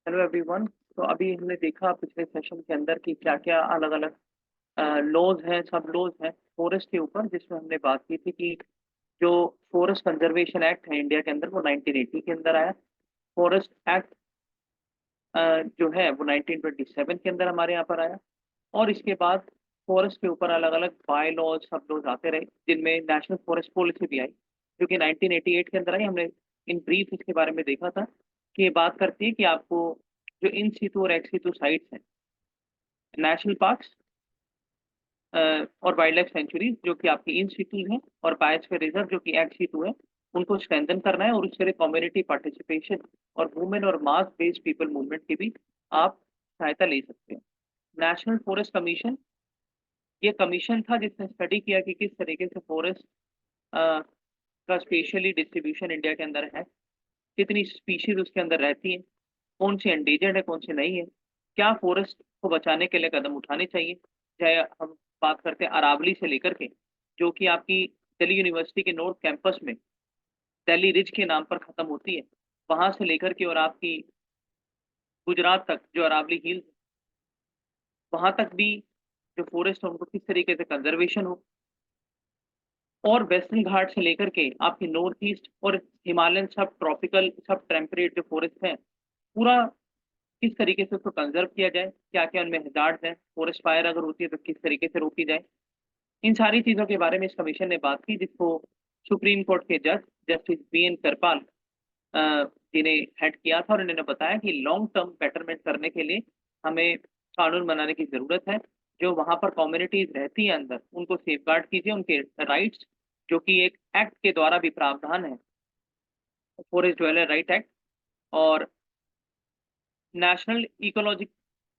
Hello everyone. तो अभी हमने देखा पिछले सेशन के अंदर कि क्या क्या अलग अलग लॉज हैं, सब लॉज हैं फॉरेस्ट के ऊपर, जिसमें हमने बात की थी कि जो फॉरेस्ट कंजर्वेशन एक्ट है इंडिया के अंदर वो 1980 के अंदर आया। फॉरेस्ट एक्ट जो है वो 1927 के अंदर हमारे यहाँ पर आया। और इसके बाद फॉरेस्ट के ऊपर अलग अलग बाय लॉज सब लॉज आते रहे, जिनमें नेशनल फॉरेस्ट पॉलिसी भी आई जो कि 1988 के अंदर आई। हमने इन ब्रीफ इसके बारे में देखा था कि ये बात करती है कि आपको जो इन सीटू और एक्स सीटू साइट्स हैं, नेशनल पार्क्स और वाइल्ड लाइफ सेंचुरीज जो कि आपकी इन सीटू हैं, और बायोस्फीयर रिजर्व जो कि एक्स सीटू है, उनको स्ट्रेंथन करना है। और उसके लिए कम्युनिटी पार्टिसिपेशन और वुमेन और मास बेस्ड पीपल मूवमेंट की भी आप सहायता ले सकते हैं। नेशनल फॉरेस्ट कमीशन ये कमीशन था जिसने स्टडी किया कि किस तरीके से फॉरेस्ट का स्पेशली डिस्ट्रीब्यूशन इंडिया के अंदर है, कितनी स्पीशीज उसके अंदर रहती हैं, कौन सी एंडेजर्ड है, कौन सी नहीं है, क्या फॉरेस्ट को बचाने के लिए कदम उठाने चाहिए। चाहे हम बात करते हैं अरावली से लेकर के, जो कि आपकी दिल्ली यूनिवर्सिटी के नॉर्थ कैंपस में दिल्ली रिज के नाम पर खत्म होती है, वहां से लेकर के और आपकी गुजरात तक जो अरावली हिल्स, वहां तक भी जो फॉरेस्ट है उनको किस तरीके से कंजर्वेशन हो। और वेस्टर्न घाट से लेकर के आपके नॉर्थ ईस्ट और हिमालयन सब ट्रॉपिकल सब टेम्परेट जो फॉरेस्ट है, पूरा किस तरीके से उसको कंजर्व किया जाए, क्या क्या उनमें हजार्ड है, फॉरेस्ट फायर अगर होती है तो किस तरीके से रोकी जाए। इन सारी चीजों के बारे में इस कमीशन ने बात की, जिसको सुप्रीम कोर्ट के जज जस्टिस बी एन करपाल जिन्हें हेड किया था। और इन्होंने बताया कि लॉन्ग टर्म बेटरमेंट करने के लिए हमें कानून बनाने की जरूरत है। जो वहां पर कम्युनिटीज रहती है अंदर, उनको सेफगार्ड कीजिए, उनके राइट्स जो कि एक एक्ट के द्वारा भी प्रावधान है, फॉरेस्ट ड्वेलर राइट एक्ट। और नेशनल इकोलॉजिक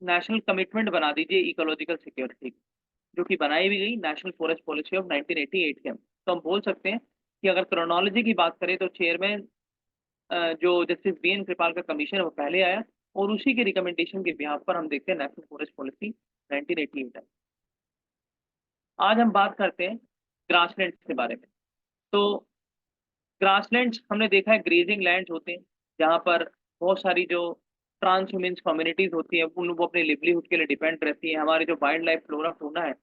नेशनल कमिटमेंट बना दीजिए इकोलॉजिकल सिक्योरिटी, जो कि बनाई भी गई नेशनल फॉरेस्ट पॉलिसी ऑफ 1988 के अंदर। तो हम बोल सकते हैं कि अगर क्रोनोलॉजी की बात करें तो चेयरमैन जो जस्टिस बी एन कृपाल का कमीशन है वो पहले आया, और उसी के रिकमेंडेशन के बिहाफ पर हम देखते हैं नेशनल फॉरेस्ट पॉलिसी 1988 है। आज हम बात करते हैं ग्रासलैंड के बारे में। तो ग्रासलैंड्स हमने देखा है ग्रेजिंग लैंड्स होते हैं, जहाँ पर बहुत सारी जो ट्रांस ह्यूमन्स कम्युनिटीज होती है उन वो अपने लिवलीहुड के लिए डिपेंड रहती है। हमारे जो वाइल्ड लाइफ फ्लोरा फौना है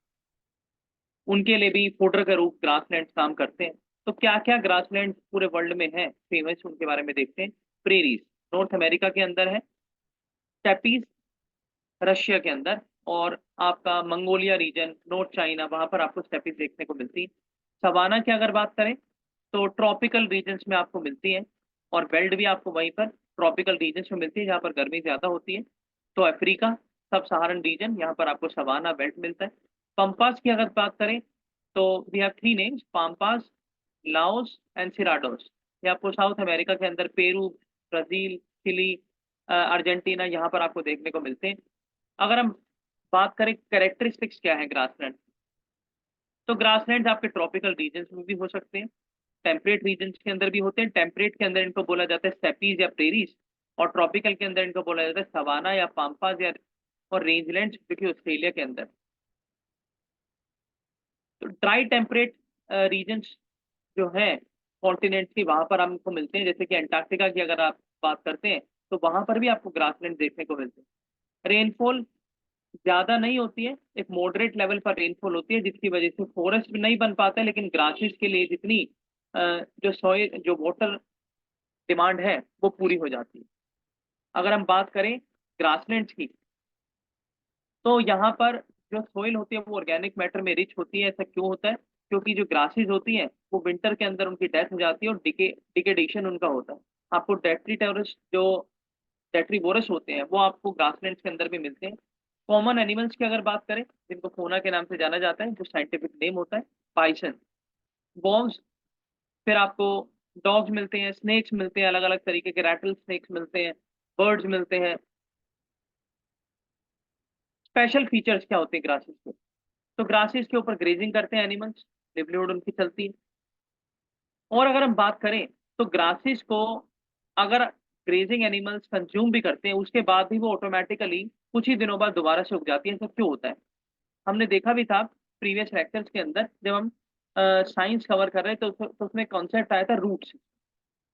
उनके लिए भी फोडर का रूप ग्रासलैंड काम करते हैं। तो क्या क्या ग्रासलैंड पूरे वर्ल्ड में है फेमस, उनके बारे में देखते हैं। प्रेरीज नॉर्थ अमेरिका के अंदर है, स्टेपीज रशिया के अंदर, और आपका मंगोलिया रीजन नॉर्थ चाइना, वहां पर आपको स्टेपीज देखने को मिलती है। सवाना की अगर बात करें तो ट्रॉपिकल रीजन्स में आपको मिलती है, और बेल्ट भी आपको वहीं पर ट्रॉपिकल रीजन्स में मिलती है जहाँ पर गर्मी ज्यादा होती है। तो अफ्रीका सब सहारन रीजन, यहाँ पर आपको सवाना बेल्ट मिलता है। पंपास की अगर बात करें तो we have three names, Pampas, Llanos and Cerrados. ये आपको साउथ अमेरिका के अंदर पेरू, ब्राजील, चिली, अर्जेंटीना, यहाँ पर आपको देखने को मिलते हैं। अगर हम बात करें कैरेक्टरिस्टिक्स क्या है ग्रासलैंड, तो ग्रासलैंड आपके ट्रॉपिकल रीजन्स में भी हो सकते हैं, टेम्परेट रीजन्स के अंदर भी होते हैं। टेम्परेट के अंदर इनको बोला जाता है स्टेपीज या प्रेरीज, और ट्रॉपिकल के अंदर इनको बोला जाता है सवाना या पाम्पास या और रेंजलैंड जो कि ऑस्ट्रेलिया के अंदर। तो ड्राई टेम्परेट रीजन्स जो है कॉन्टिनेंट की, वहां पर हमको मिलते हैं, जैसे कि अंटार्कटिका की अगर आप बात करते हैं तो वहां पर भी आपको ग्रासलैंड देखने को मिलते हैं। रेनफॉल ज्यादा नहीं होती है, एक मॉडरेट लेवल पर रेनफॉल होती है, जिसकी वजह से फॉरेस्ट भी नहीं बन पाता है, लेकिन ग्रासेस के लिए जितनी जो सॉइल जो वाटर डिमांड है वो पूरी हो जाती है। अगर हम बात करें ग्रासलैंड्स की, तो यहाँ पर जो सोइल होती है वो ऑर्गेनिक मैटर में रिच होती है। ऐसा क्यों होता है? क्योंकि जो ग्रासेस होती हैं वो विंटर के अंदर उनकी डेथ हो जाती है और डिकेडेशन उनका होता है। आपको डेट्रीटोरस जो डेट्रीवोरस होते हैं वो आपको ग्रासलैंड्स के अंदर भी मिलते हैं। कॉमन एनिमल्स की अगर बात करें, जिनको फोना के नाम से जाना जाता है, जो साइंटिफिक नेम होता है पाइसन, बॉन्स, फिर आपको डॉग्स मिलते हैं, स्नेक्स मिलते हैं, अलग अलग तरीके के रैटल स्नेक्स मिलते हैं, बर्ड्स मिलते हैं। स्पेशल फीचर्स क्या होते हैं ग्रासेस के? तो ग्रासेस के ऊपर ग्रेजिंग करते हैं एनिमल्स, लिवलीहुड उनकी चलती है। और अगर हम बात करें तो ग्रासेस को अगर ग्रेजिंग एनिमल्स कंज्यूम भी करते हैं, उसके बाद भी वो ऑटोमेटिकली कुछ ही दिनों बाद दोबारा से उग जाती है। ऐसा क्यों होता है? हमने देखा भी था प्रीवियस लेक्चर्स के अंदर, जब हम साइंस कवर कर रहे थे तो उसमें कॉन्सेप्ट आया था रूट्स।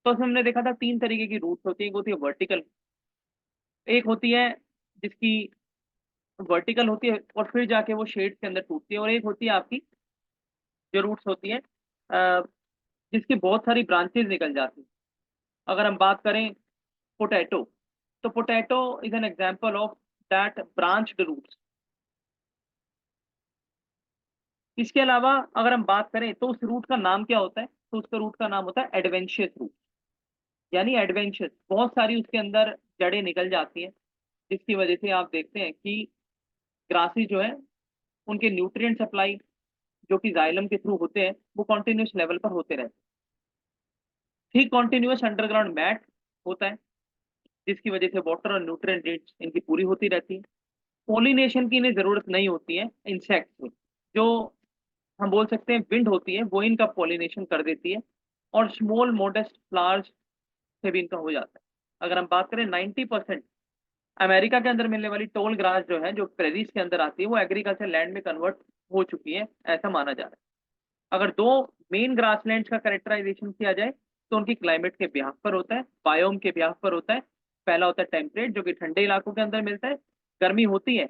तो उसमें हमने देखा था तीन तरीके की रूट्स होती है, एक होती है वर्टिकल, एक होती है जिसकी वर्टिकल होती है और फिर जाके वो शेड्स के अंदर टूटती है, और एक होती है आपकी जो रूट्स होती है जिसकी बहुत सारी ब्रांचेज निकल जाती हैं। अगर हम बात करें पोटैटो, तो potato is an example of that branched roots. इसके अलावा अगर हम बात करें तो उस रूट का नाम क्या होता है, तो उसका रूट का नाम होता है एडवेंशियस रूट। यानी एडवेंशियस, बहुत सारी उसके अंदर जड़ें निकल जाती हैं, जिसकी वजह से आप देखते हैं कि ग्रासेस जो है उनके न्यूट्रिएंट सप्लाई जो कि जाइलम के थ्रू होते हैं वो कॉन्टिन्यूस लेवल पर होते रहते हैं। ठीक कॉन्टिन्यूस अंडरग्राउंड मैट होता है, जिसकी वजह से वाटर और न्यूट्रिएंट नीड्स इनकी पूरी होती रहती है। पोलिनेशन की इन्हें जरूरत नहीं होती है इंसेक्ट्स में, जो हम बोल सकते हैं विंड होती है वो इनका पोलिनेशन कर देती है, और स्मॉल मोडेस्ट फ्लावर्स से भी इनका हो जाता है। अगर हम बात करें 90% अमेरिका के अंदर मिलने वाली टोल ग्रास जो है, जो प्रेरीज के अंदर आती है, वो एग्रीकल्चर लैंड में कन्वर्ट हो चुकी है, ऐसा माना जा रहा है। अगर दो मेन ग्रासलैंड्स का कैरेक्टराइजेशन किया जाए तो उनकी क्लाइमेट के ब्याह पर होता है, बायोम के ब्याह पर होता है। पहला होता है टेम्परेट, जो कि ठंडे इलाकों के अंदर मिलता है, गर्मी होती है,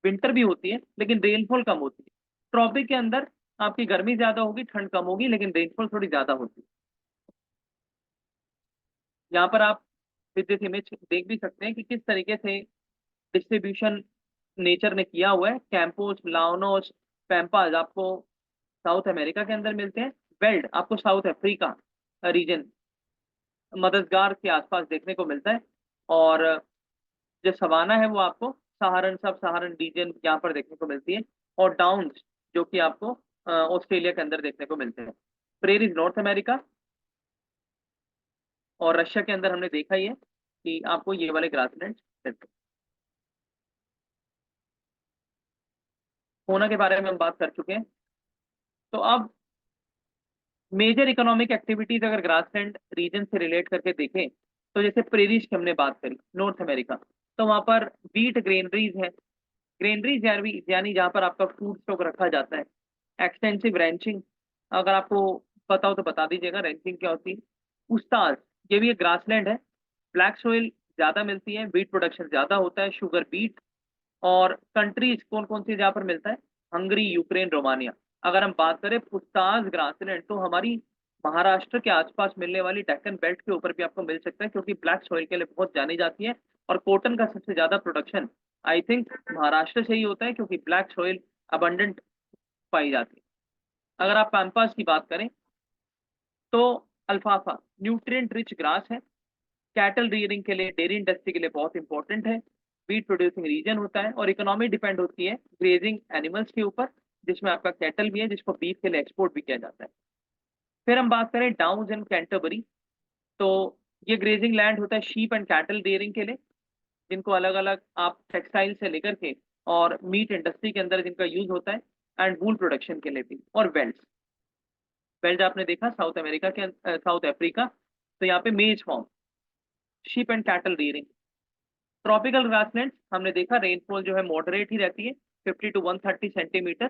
विंटर भी होती है, लेकिन रेनफॉल कम होती है। ट्रॉपिक के अंदर आपकी गर्मी ज्यादा होगी, ठंड कम होगी, लेकिन रेनफॉल थोड़ी ज्यादा होती है। यहाँ पर आप विद दिस इमेज देख भी सकते हैं कि किस तरीके से डिस्ट्रीब्यूशन नेचर ने किया हुआ है। कैंपोस, लाओनोस, पैम्पाज आपको साउथ अमेरिका के अंदर मिलते हैं। वेल्ड आपको साउथ अफ्रीका रीजन, मददगार के आसपास देखने को मिलता है। और जो सवाना है वो आपको सहारन, सब सहारन रीजन यहाँ पर देखने को मिलती है। और डाउन्स जो कि आपको ऑस्ट्रेलिया के अंदर देखने को मिलते हैं। प्रेरीज नॉर्थ अमेरिका और रशिया के अंदर हमने देखा ही है कि आपको ये वाले ग्रासलैंड मिलते हैं। होना के बारे में हम बात कर चुके हैं। तो अब मेजर इकोनॉमिक एक्टिविटीज अगर ग्रासलैंड रीजन से रिलेट करके देखें, तो जैसे प्रेरीज की हमने बात करी नॉर्थ अमेरिका, तो वहां पर बीट ग्रेनरीज है। ग्रेनरीज यानी जहाँ पर आपका फूड स्टॉक रखा जाता है। एक्सटेंसिव रैंचिंग, अगर आपको पता हो तो बता दीजिएगा रैंचिंग क्या होती है। उस्ताज, ये भी एक ग्रासलैंड है। ब्लैक सोइल ज्यादा मिलती है, बीट प्रोडक्शन ज्यादा होता है, शुगर बीट। और कंट्रीज कौन कौन सी जहाँ पर मिलता है, हंगरी, यूक्रेन, रोमानिया। अगर हम बात करें पुस्ताज ग्रासलैंड, तो हमारी महाराष्ट्र के आसपास मिलने वाली डेक्कन बेल्ट के ऊपर भी आपको मिल सकता है, क्योंकि ब्लैक सॉइल के लिए बहुत जानी जाती है। और कॉटन का सबसे ज्यादा प्रोडक्शन आई थिंक महाराष्ट्र से ही होता है, क्योंकि ब्लैक सॉइल अबंडेंट पाई जाती है। अगर आप पैम्पास की बात करें तो अल्फाफा न्यूट्रिएंट रिच ग्रास है। कैटल रियरिंग के लिए, डेयरी इंडस्ट्री के लिए बहुत इंपॉर्टेंट है। वीट प्रोड्यूसिंग रीजन होता है, और इकोनॉमी डिपेंड होती है ग्रेजिंग एनिमल्स के ऊपर, जिसमें आपका कैटल भी है, जिसको बीफ के लिए एक्सपोर्ट भी किया जाता है। फिर हम बात करें डाउन्स एंड कैंटरबरी, तो ये ग्रेजिंग लैंड होता है शीप एंड कैटल रियरिंग के लिए, जिनको अलग अलग आप टेक्सटाइल से लेकर के और मीट इंडस्ट्री के अंदर जिनका यूज होता है, एंड वूल प्रोडक्शन के लिए भी। और वेल्स, वेल्स आपने देखा साउथ अमेरिका के साउथ अफ्रीका, तो यहाँ पे मेज form, sheep and cattle rearing. Tropical grassland हमने देखा रेनफॉल जो है मॉडरेट ही रहती है, 50 to 130 सेंटीमीटर।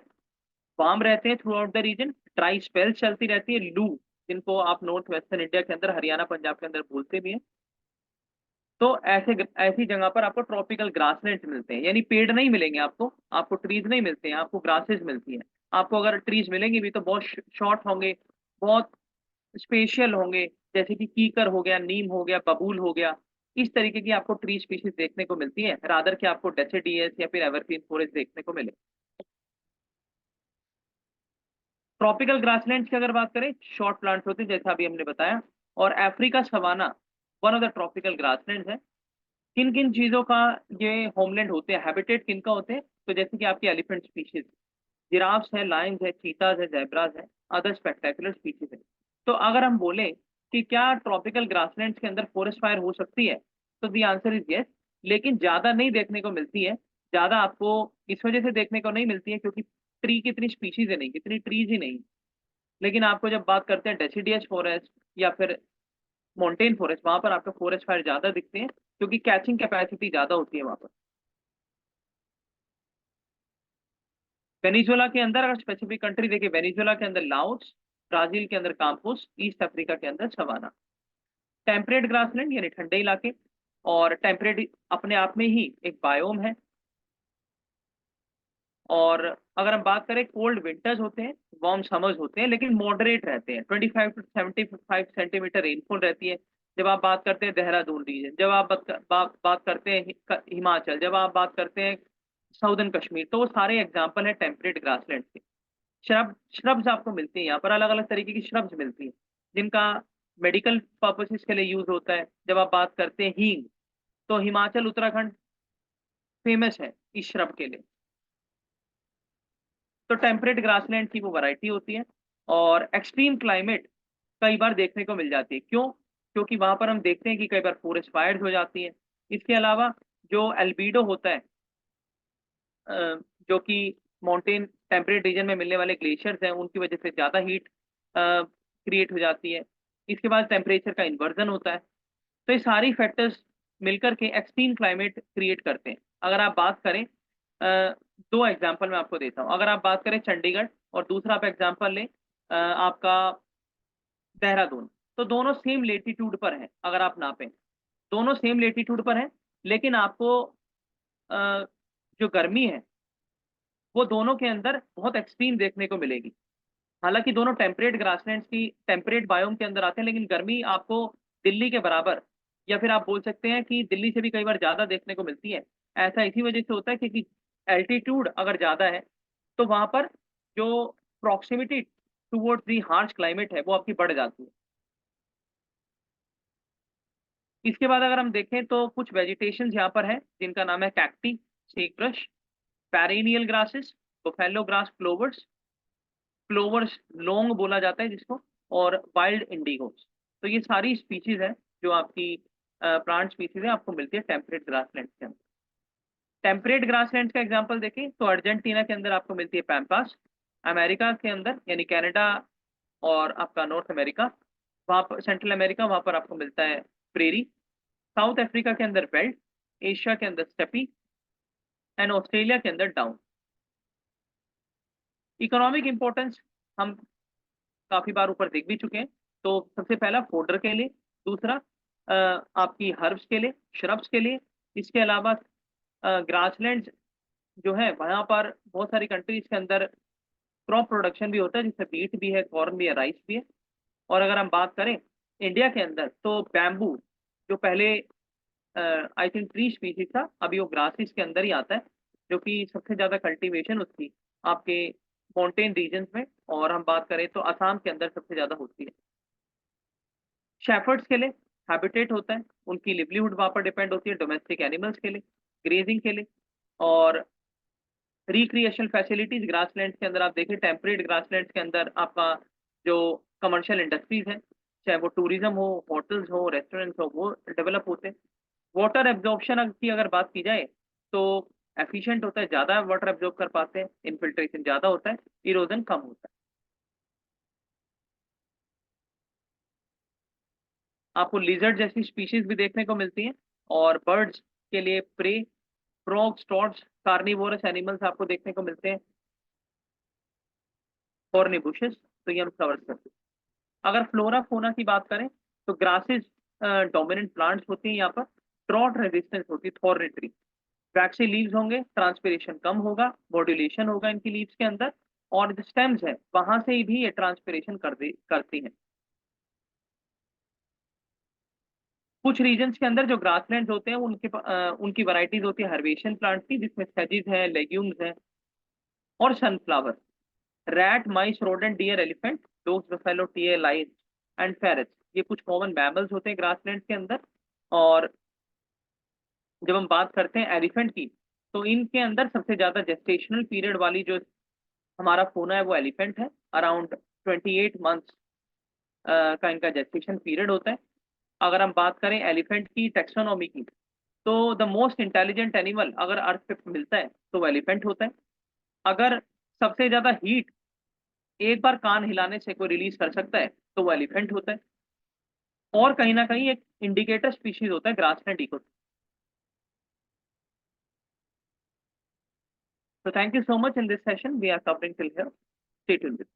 वार्म रहते हैं throughout the region, dry spells चलती रहती है, लू जिनको आप नॉर्थ वेस्टर्न इंडिया के अंदर, हरियाणा पंजाब के अंदर बोलते भी हैं। तो ऐसी जगह पर आपको ट्रॉपिकल ग्रासलैंड मिलते हैं, यानी पेड़ नहीं मिलेंगे आपको, आपको ट्रीज नहीं मिलते हैं, आपको ग्रासेज मिलती हैं। आपको अगर ट्रीज मिलेंगी भी तो बहुत शॉर्ट होंगे, बहुत स्पेशल होंगे, जैसे कि कीकर हो गया, नीम हो गया, बबूल हो गया। इस तरीके की आपको ट्री स्पीशीज देखने को मिलती है, रादर कि आपको डेसिडियस या फिर एवरग्रीन फॉरेस्ट देखने को मिले। ट्रॉपिकल ग्रासलैंड्स की अगर बात करें, शॉर्ट प्लांट्स होते हैं जैसा अभी हमने बताया। और Africa savanna one of the tropical grasslands है। किन किन चीजों का ये होमलैंड होते हैं, हैबिटेट किन का होते हैं, तो जैसे कि आपकी एलिफेंट स्पीशीज, जिराफ्स है, लायंस है, चीताज है, जेब्राज है, अदर स्पेक्टेकुलर स्पीशीज है। तो अगर हम बोले कि क्या ट्रॉपिकल ग्रासलैंड्स के अंदर फॉरेस्ट फायर हो सकती है, तो दी आंसर इज यस, लेकिन ज्यादा नहीं देखने को मिलती है। ज्यादा आपको इस वजह से देखने को नहीं मिलती है क्योंकि ट्री कितनी स्पीशीज है नहीं, कितनी ट्रीज ही नहीं। लेकिन आपको जब बात करते हैं डेसिडियस फॉरेस्ट या फिर माउंटेन फॉरेस्ट, वहां पर आपको फॉरेस्ट फायर ज्यादा दिखते हैं, क्योंकि कैचिंग कैपेसिटी ज्यादा होती है वहां पर। वेनिजुला के अंदर अगर स्पेसिफिक कंट्री देखे, वेनिजुला के अंदर लाओस, ब्राजील के अंदर काम्पुस, ईस्ट अफ्रीका के अंदर सवाना। टेम्परेट ग्रासलैंड यानी ठंडे इलाके। और टेम्परेट अपने आप में ही एक बायोम है। और अगर हम बात करें, कोल्ड विंटर्स होते हैं, वार्म समर्स होते हैं, लेकिन मॉडरेट रहते हैं। 25 to 75 सेंटीमीटर रेनफॉल रहती है जब आप बात करते हैं देहरादून रीजन, जब आप बात करते हैं हिमाचल, जब आप बात करते हैं साउदर्न कश्मीर, तो वो सारे एग्जाम्पल है टेम्परेट ग्रासलैंड के। श्रब्स आपको मिलती हैं यहाँ पर, अलग अलग तरीके की श्रब्स मिलती हैं जिनका मेडिकल पर्पसेस के लिए यूज होता है। जब आप बात करते हैं हींग, तो हिमाचल उत्तराखंड फेमस है इस श्रब के लिए। तो टेम्परेट ग्रासलैंड की वो वैरायटी होती है। और एक्सट्रीम क्लाइमेट कई बार देखने को मिल जाती है। क्यों? क्योंकि वहां पर हम देखते हैं कि कई बार फॉरेस्ट फायर्स हो जाती है। इसके अलावा जो एल्बीडो होता है, जो कि माउंटेन टेम्परेट रीजन में मिलने वाले ग्लेशियर्स हैं, उनकी वजह से ज़्यादा हीट क्रिएट हो जाती है। इसके बाद टेम्परेचर का इन्वर्जन होता है। तो ये सारी फैक्टर्स मिलकर के एक्सट्रीम क्लाइमेट क्रिएट करते हैं। अगर आप बात करें, दो एग्जांपल मैं आपको देता हूँ। अगर आप बात करें चंडीगढ़, और दूसरा आप एग्जांपल लें आपका देहरादून, तो दोनों सेम लेटीट्यूड पर हैं। अगर आप नापें, दोनों सेम लेटीट्यूड पर हैं, लेकिन आपको अ, जो गर्मी है वो दोनों के अंदर बहुत एक्सट्रीम देखने को मिलेगी। हालांकि दोनों टेम्परेट ग्रासलैंड्स की टेम्परेट बायोम के अंदर आते हैं, लेकिन गर्मी आपको दिल्ली के बराबर, या फिर आप बोल सकते हैं कि दिल्ली से भी कई बार ज्यादा देखने को मिलती है। ऐसा इसी वजह से होता है क्योंकि एल्टीट्यूड अगर ज्यादा है तो वहां पर जो proximity towards the harsh climate है वो आपकी बढ़ जाती है। इसके बाद अगर हम देखें तो कुछ वेजिटेशन यहाँ पर है जिनका नाम है cacti, sagebrush, perennial grasses, buffalo grass, clovers, clovers लॉन्ग बोला जाता है जिसको, और वाइल्ड इंडिगोस। तो ये सारी स्पीशीज है जो आपकी प्लांट स्पीशीज है, आपको मिलती है टेम्परेट ग्रासलैंड के अंदर। टेम्परेट ग्रासलैंड का एग्जांपल देखें तो अर्जेंटीना के अंदर आपको मिलती है पैम्पास, अमेरिका के अंदर यानी कनाडा और आपका नॉर्थ अमेरिका, वहाँ पर सेंट्रल अमेरिका, वहाँ पर आपको मिलता है प्रेरी, साउथ अफ्रीका के अंदर बेल्ट, एशिया के अंदर स्टेपी, एंड ऑस्ट्रेलिया के अंदर डाउन। इकोनॉमिक इंपॉर्टेंस हम काफी बार ऊपर देख भी चुके हैं। तो सबसे पहला फोडर के लिए, दूसरा आपकी हर्ब्स के लिए, श्रब्स के लिए। इसके अलावा ग्रासलैंड जो है वहाँ पर बहुत सारी कंट्रीज के अंदर क्रॉप प्रोडक्शन भी होता है, जिसमें बीट भी है, कॉर्न भी है, राइस भी है। और अगर हम बात करें इंडिया के अंदर, तो बैम्बू जो पहले आई थिंक ट्री स्पीसीज था, अभी वो ग्रासेस के अंदर ही आता है, जो कि सबसे ज्यादा कल्टीवेशन उसकी आपके माउंटेन रीजन में, और हम बात करें तो असम के अंदर सबसे ज्यादा होती है। शेफर्ड्स के लिए हैबिटेट होता है, उनकी लिवलीहुड वहां पर डिपेंड होती है, डोमेस्टिक एनिमल्स के लिए, ग्रेजिंग के लिए। और रिक्रिएशनल फैसिलिटीज ग्रासलैंड के अंदर आप देखिए, टेम्परेट ग्रासलैंड के अंदर आपका जो कमर्शियल इंडस्ट्रीज हैं, चाहे वो टूरिज्म हो, होटल्स हो, रेस्टोरेंट्स हो, वो डेवलप होते हैं। वाटर एब्जॉर्प्शन की अगर बात की जाए तो एफिशिएंट होता है, ज्यादा वाटर एब्जॉर्ब कर पाते हैं, इन्फिल्ट्रेशन ज्यादा होता है, इरोजन कम होता है। आपको लिजर्ड जैसी स्पीशीज भी देखने को मिलती हैं। और बर्ड्स के लिए prey, frogs, toads, carnivorous animals आपको देखने को मिलते हैं, थॉर्नी बुशेस। तो ये हम कवर करते हैं। अगर फ्लोरा फोना की बात करें तो ग्रासेस डोमिनेंट प्लांट्स होती हैं यहाँ पर, ड्रॉट रेजिस्टेंस होती है, थॉर्नी ट्री, वैक्सी लीव्स होंगे, ट्रांसपिरेशन कम होगा, मॉड्यूलेशन होगा इनकी लीव्स के अंदर, और जो स्टेम्स है वहां से भी ये ट्रांसपिरेशन करती हैं। कुछ रीजन्स के अंदर जो ग्रासलैंड्स होते हैं उनकी वैरायटीज होती है हर्बेशियन प्लांट की, जिसमें सेजिस है, लेग्यूम्स हैं, और sunflower. Rat, mice, rodent, deer, elephant, dogs, buffalo, tiger, lion and ferrets, ये कुछ कॉमन मैमल्स होते हैं ग्रासलैंड के अंदर। और जब हम बात करते हैं एलिफेंट की, तो इनके अंदर सबसे ज्यादा जेस्टेशनल पीरियड वाली जो हमारा फोना है वो एलिफेंट है। अराउंड 28 मंथ्स का इनका जेस्टेशन पीरियड होता है। अगर हम बात करें एलिफेंट की टेक्सोनॉमी की, तो द मोस्ट इंटेलिजेंट एनिमल अगर अर्थ पे मिलता है तो वो एलिफेंट होता है। अगर सबसे ज्यादा हीट एक बार कान हिलाने से कोई रिलीज कर सकता है तो वो एलिफेंट होता है। और कहीं ना कहीं एक इंडिकेटर स्पीशीज होता है grassland eco. So thank you so much in this session. We are covering till here. Stay tuned with